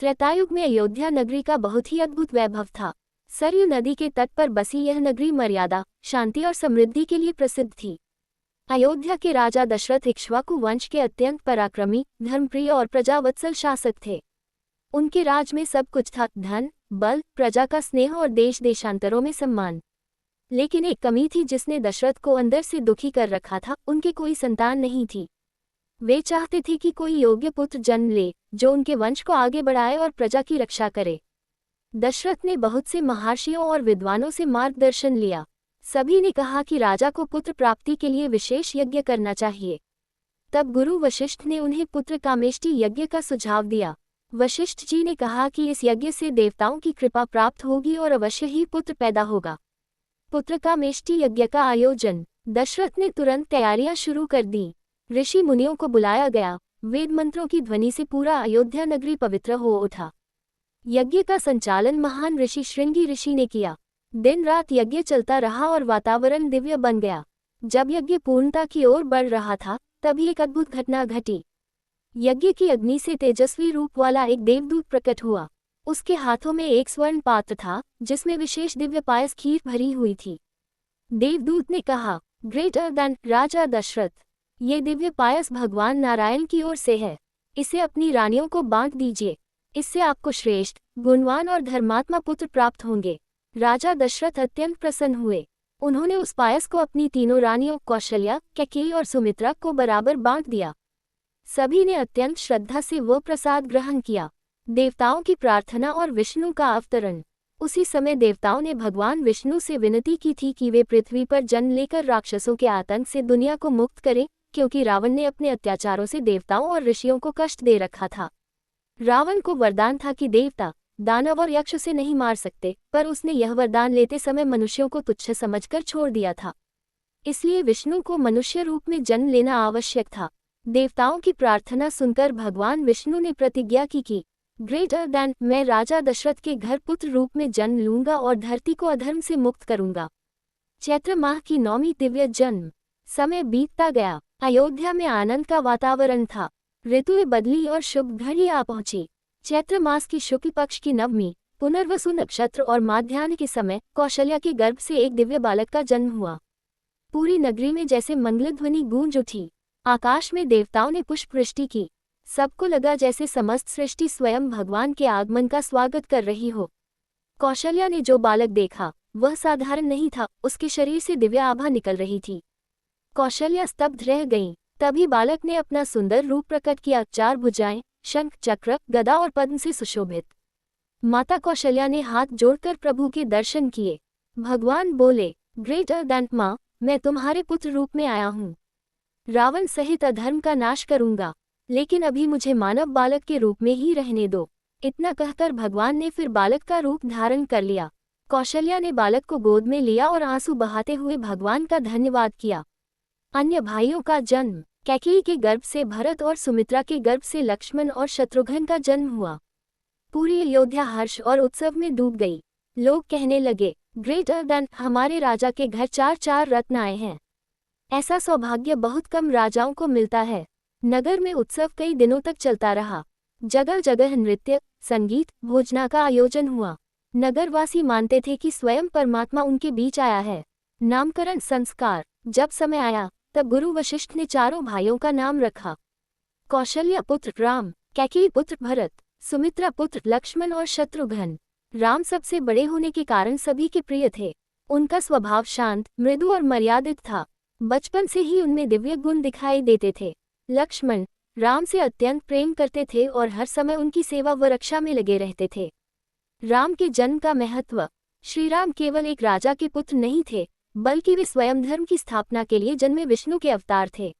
त्रेतायुग में अयोध्या नगरी का बहुत ही अद्भुत वैभव था। सरयू नदी के तट पर बसी यह नगरी मर्यादा, शांति और समृद्धि के लिए प्रसिद्ध थी। अयोध्या के राजा दशरथ इक्ष्वाकु वंश के अत्यंत पराक्रमी, धर्मप्रिय और प्रजावत्सल शासक थे। उनके राज में सब कुछ था, धन, बल, प्रजा का स्नेह और देश देशांतरों में सम्मान। लेकिन एक कमी थी जिसने दशरथ को अंदर से दुखी कर रखा था, उनके कोई संतान नहीं थी। वे चाहते थे कि कोई योग्य पुत्र जन्म ले, जो उनके वंश को आगे बढ़ाए और प्रजा की रक्षा करे। दशरथ ने बहुत से महर्षियों और विद्वानों से मार्गदर्शन लिया। सभी ने कहा कि राजा को पुत्र प्राप्ति के लिए विशेष यज्ञ करना चाहिए। तब गुरु वशिष्ठ ने उन्हें पुत्र कामेष्टि यज्ञ का सुझाव दिया। वशिष्ठ जी ने कहा कि इस यज्ञ से देवताओं की कृपा प्राप्त होगी और अवश्य ही पुत्र पैदा होगा। पुत्र कामेष्टि यज्ञ का आयोजन। दशरथ ने तुरंत तैयारियां शुरू कर दी। ऋषि मुनियों को बुलाया गया। वेद मंत्रों की ध्वनि से पूरा अयोध्या नगरी पवित्र हो उठा। यज्ञ का संचालन महान ऋषि श्रृंगी ऋषि ने किया। दिन रात यज्ञ चलता रहा और वातावरण दिव्य बन गया। जब यज्ञ पूर्णता की ओर बढ़ रहा था, तभी एक अद्भुत घटना घटी। यज्ञ की अग्नि से तेजस्वी रूप वाला एक देवदूत प्रकट हुआ। उसके हाथों में एक स्वर्ण पात्र था, जिसमें विशेष दिव्य पायस खीर भरी हुई थी। देवदूत ने कहा, ग्रेटर देन राजा दशरथ, ये दिव्य पायस भगवान नारायण की ओर से है। इसे अपनी रानियों को बांट दीजिए। इससे आपको श्रेष्ठ, गुणवान और धर्मात्मा पुत्र प्राप्त होंगे। राजा दशरथ अत्यंत प्रसन्न हुए। उन्होंने उस पायस को अपनी तीनों रानियों कौशल्या, कैकेयी और सुमित्रा को बराबर बांट दिया। सभी ने अत्यंत श्रद्धा से वो प्रसाद ग्रहण किया। देवताओं की प्रार्थना और विष्णु का अवतरण। उसी समय देवताओं ने भगवान विष्णु से विनती की थी कि वे पृथ्वी पर जन्म लेकर राक्षसों के आतंक से दुनिया को मुक्त करें, क्योंकि रावण ने अपने अत्याचारों से देवताओं और ऋषियों को कष्ट दे रखा था। रावण को वरदान था कि देवता, दानव और यक्ष उसे नहीं मार सकते, पर उसने यह वरदान लेते समय मनुष्यों को तुच्छ समझकर छोड़ दिया था। इसलिए विष्णु को मनुष्य रूप में जन्म लेना आवश्यक था। देवताओं की प्रार्थना सुनकर भगवान विष्णु ने प्रतिज्ञा की कि ग्रेटर देन, मैं राजा दशरथ के घर पुत्र रूप में जन्म लूंगा और धरती को अधर्म से मुक्त करूंगा। चैत्र माह की 9वीं दिव्य जन्म। समय बीतता गया। अयोध्या में आनंद का वातावरण था। ऋतुएं बदली और शुभ घड़ी आ पहुंची। चैत्र मास की शुक्ल पक्ष की नवमी, पुनर्वसु नक्षत्र और माध्याह्न के समय कौशल्या के गर्भ से एक दिव्य बालक का जन्म हुआ। पूरी नगरी में जैसे मंगलध्वनि गूंज उठी। आकाश में देवताओं ने पुष्प वृष्टि की। सबको लगा जैसे समस्त सृष्टि स्वयं भगवान के आगमन का स्वागत कर रही हो। कौशल्या ने जो बालक देखा, वह साधारण नहीं था, उसके शरीर से दिव्य आभा निकल रही थी। कौशल्या स्तब्ध रह गईं। तभी बालक ने अपना सुंदर रूप प्रकट किया, 4 भुजाएं, शंख, चक्र, गदा और पद्म से सुशोभित। माता कौशल्या ने हाथ जोड़कर प्रभु के दर्शन किए। भगवान बोले, ग्रेटर देन माँ, मैं तुम्हारे पुत्र रूप में आया हूँ। रावण सहित अधर्म का नाश करूंगा, लेकिन अभी मुझे मानव बालक के रूप में ही रहने दो। इतना कहकर भगवान ने फिर बालक का रूप धारण कर लिया। कौशल्या ने बालक को गोद में लिया और आंसू बहाते हुए भगवान का धन्यवाद किया। अन्य भाइयों का जन्म। कैकेयी के गर्भ से भरत और सुमित्रा के गर्भ से लक्ष्मण और शत्रुघ्न का जन्म हुआ। पूरी अयोध्या हर्ष और उत्सव में डूब गई। लोग कहने लगे, ग्रेटर देन, हमारे राजा के घर 4 रत्न आए हैं। ऐसा सौभाग्य बहुत कम राजाओं को मिलता है। नगर में उत्सव कई दिनों तक चलता रहा। जगह जगह नृत्य, संगीत, भोजना का आयोजन हुआ। नगरवासी मानते थे कि स्वयं परमात्मा उनके बीच आया है। नामकरण संस्कार। जब समय आया, तब गुरु वशिष्ठ ने चारों भाइयों का नाम रखा। कौशल्या पुत्र राम, कैकेयी पुत्र भरत, सुमित्रा पुत्र लक्ष्मण और शत्रुघ्न। राम सबसे बड़े होने के कारण सभी के प्रिय थे। उनका स्वभाव शांत, मृदु और मर्यादित था। बचपन से ही उनमें दिव्य गुण दिखाई देते थे। लक्ष्मण राम से अत्यंत प्रेम करते थे और हर समय उनकी सेवा व रक्षा में लगे रहते थे। राम के जन्म का महत्व। श्री राम केवल एक राजा के पुत्र नहीं थे, बल्कि वे स्वयं धर्म की स्थापना के लिए जन्मे विष्णु के अवतार थे।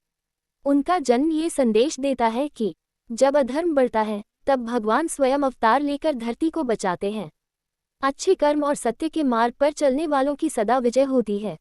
उनका जन्म ये संदेश देता है कि जब अधर्म बढ़ता है, तब भगवान स्वयं अवतार लेकर धरती को बचाते हैं। अच्छे कर्म और सत्य के मार्ग पर चलने वालों की सदा विजय होती है।